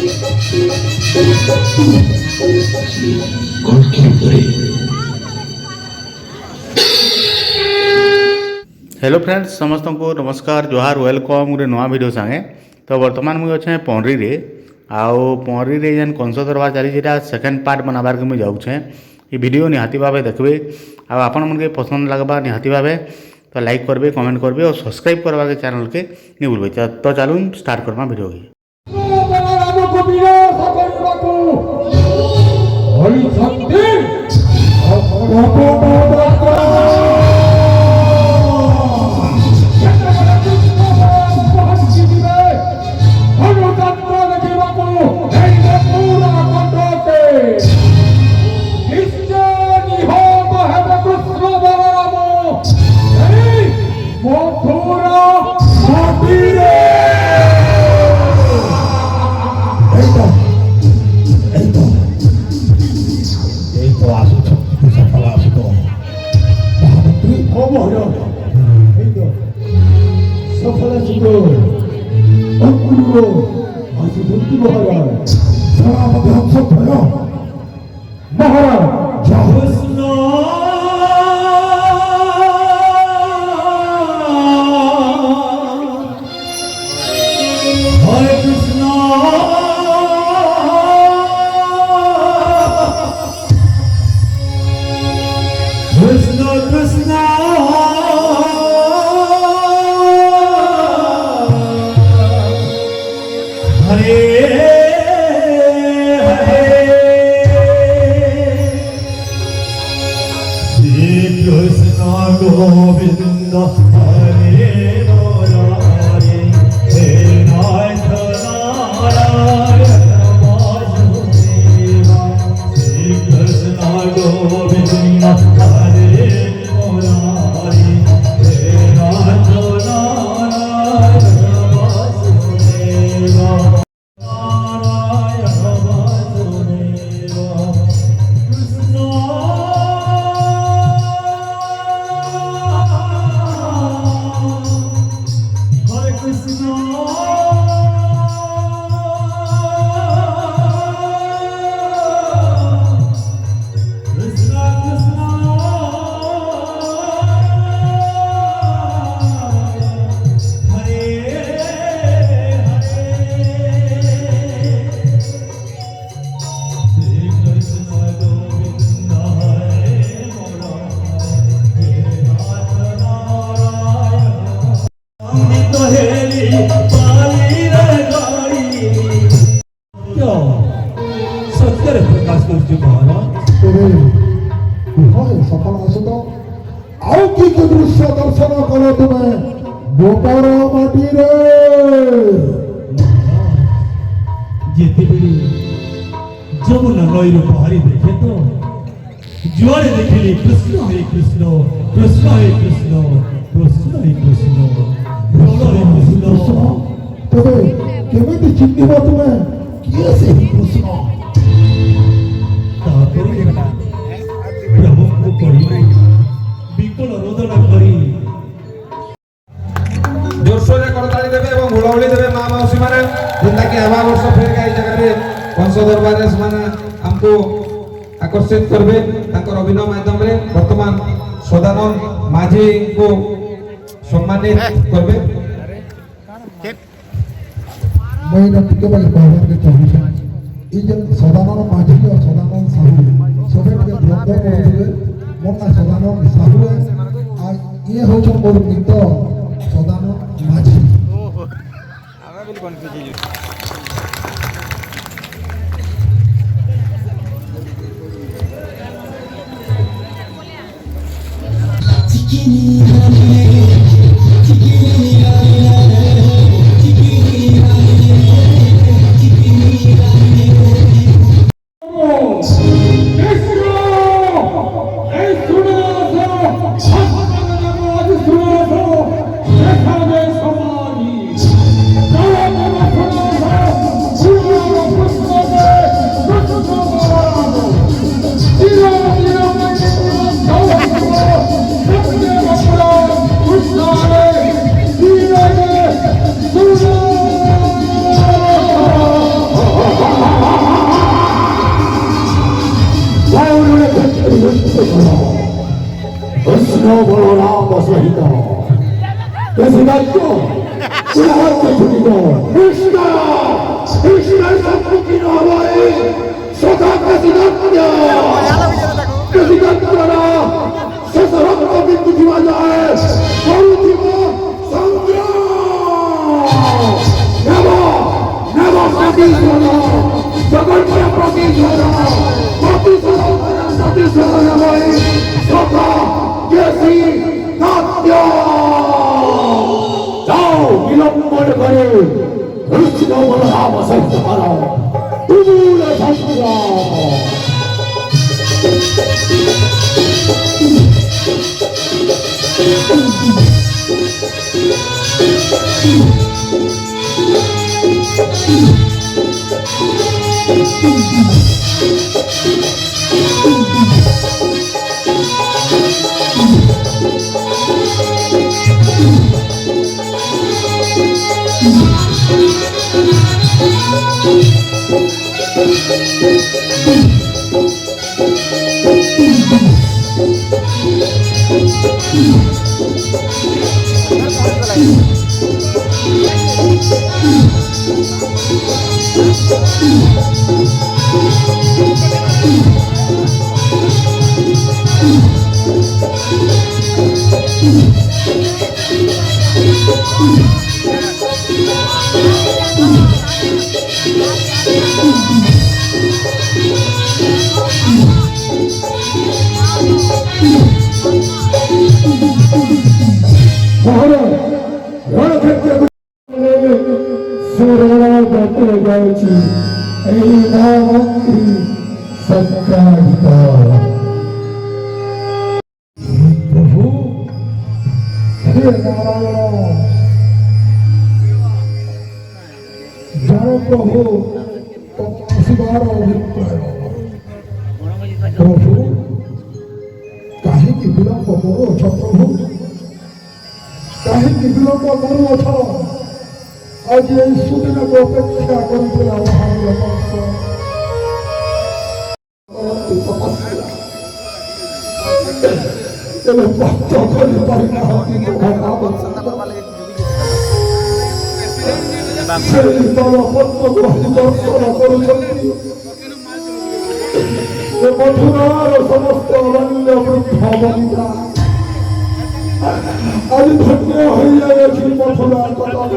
Hello friends समस्त को नमस्कार जोहार वेलकम गोटे नुआ भिड सागे तो बर्तमान मुझे अच्छे पंडरी रे आउ पंडरी रे जेन कंस दरबार चली सेकेंड पार्ट बनाबार के मुझे जाऊे ये वीडियो निहाती भाव देखबे आपण मन के पसंद लगवा निहाती भाव तो लाइक करबे कमेंट करबे और सब्सक्राइब करवा के चैनल के नहीं भूलबे। तो चलूँ स्टार्ट करवा वीडियो की। दृश्य दर्शन करो तुम्हें गोपार माटी रे जेते बेली जमुना नई रो बाहरी देखे तो जुआरे देखली कृष्ण हरे कृष्ण कृष्ण हरे कृष्ण कृष्ण हरे कृष्ण कृष्ण हरे कृष्ण तबे केमिति चिन्हिबो तुम्हें किए से कृष्ण तापरे प्रभु को पड़ी बिकल रोदन करी जोरसोरे करताली देबे एवं हुलाहुली देबे मां मौसी माने जिंदा कि आवा वर्ष फेर गाई जगह रे कंस दरबार रे माने हमको आकर्षित करबे ताकर अभिनय माध्यम रे वर्तमान सदानंद माझी को सम्मानित करबे। मैं नटिके वाले कहने के चाहूँ ई जन सदानंद माझी और सदानंद साहू सबे के ध्यान करबे मोना सदानंद साहू आ ये हो छ मोर मित्र सदानंद माझी आगा बिल कन्फ्यूज কৃষ্ণ বলরাম সহিত কৃষ্ণ কৃষ্ণের সম্মুখীন হবাই সদা প্রেসিডেন্টরা শেষ রক্ত বিন্দু দিবা যায় করুথিব সংগ্রাম নেব প্রতিশোধ জগন্নাথ প্রতিশোধ প্রতিশোধ নেবই সদা কেসি নাট্য যাও বিলম্ব করে কৃষ্ণ বলরাম সহিত করো তুমুল সংগ্রাম যাচ্ছি এই মন্ত্রী সত্যাহিত প্রভু হে নারায়ণ জানো প্রভু আসিবার অভিপ্রায় প্রভু কাহিଁକି ବିଳମ୍ବ କରୁଅଛ ପ୍ରଭୁ କାହିଁକି ବିଳମ୍ବ କରୁଅଛ ଆଜି ଏହି ସୁଦିନକୁ ଅପେକ୍ଷା କରିଥିଲା ମହାବୀର କଂସ ଏବେ ଭକ୍ତ କରିପାରିନାହାନ୍ତି ସେହି ଦଳ ପଦ୍ମକୁ ଦର୍ଶନ କରୁଛନ୍ତି ଏ ମଥୁରାର ସମସ୍ତ ଅରଣ୍ୟ ବୃକ୍ଷ ବନିତା ଆଜି ଧନ୍ୟ ହୋଇଯାଇଅଛି ମଥୁରା କଟକ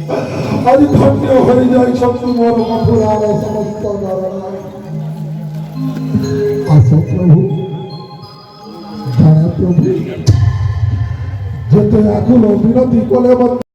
ଆଜି ଧନ୍ୟ ହୋଇଯାଇଛନ୍ତି ମୋର ମଥୁରାର ସମସ୍ତ ଧାରଣା ଆସ ପ୍ରଭୁ ଜାଣେ ପ୍ରଭୁ ଯେତେ ଆଗୁଲ ବିନତି କଲେ ମଧ୍ୟ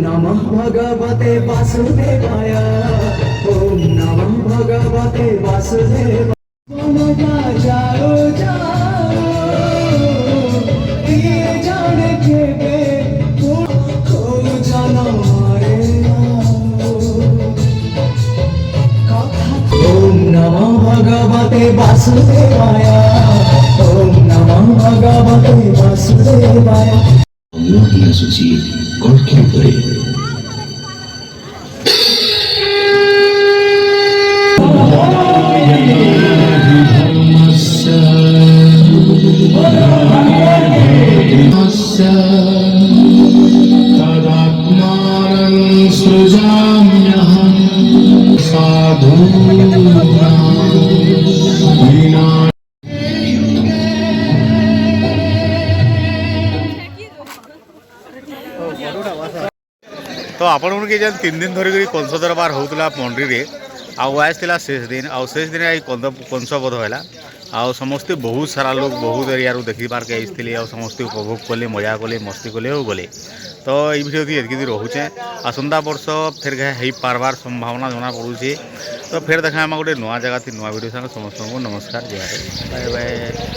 नमः भगवते वासुदेवाय ओम नमः भगवते वासुदेवाय जाओ जाओ ये जान के बे हो जाना मारे ओम नमः भगवते वासुदेवाय ओम नमः भगवते वासुदेवाय Amor y asocié cualquier pared. तदात्मानं सृजाम्यहं साधूनां विना तो आपण के जेन 3 दिन धरिक कंस दरबार होता पंडरी आज था शेष दिन आउ शेष दिन कंस बोध है आउ समस्ते बहुत सारा लोग बहुत एरिया देखी पार्क आते आ समस्ते उपभोग कले मजा कले मस्ती कले और गले तो ये भिडियो एतकी रोचे आसंता वर्ष फिर हो पार्बार संभावना जना पड़ुचे तो फिर देखा गोटे नुआ जगह नुआ भिडियो संगे समस्त को नमस्कार जय बाय बाय।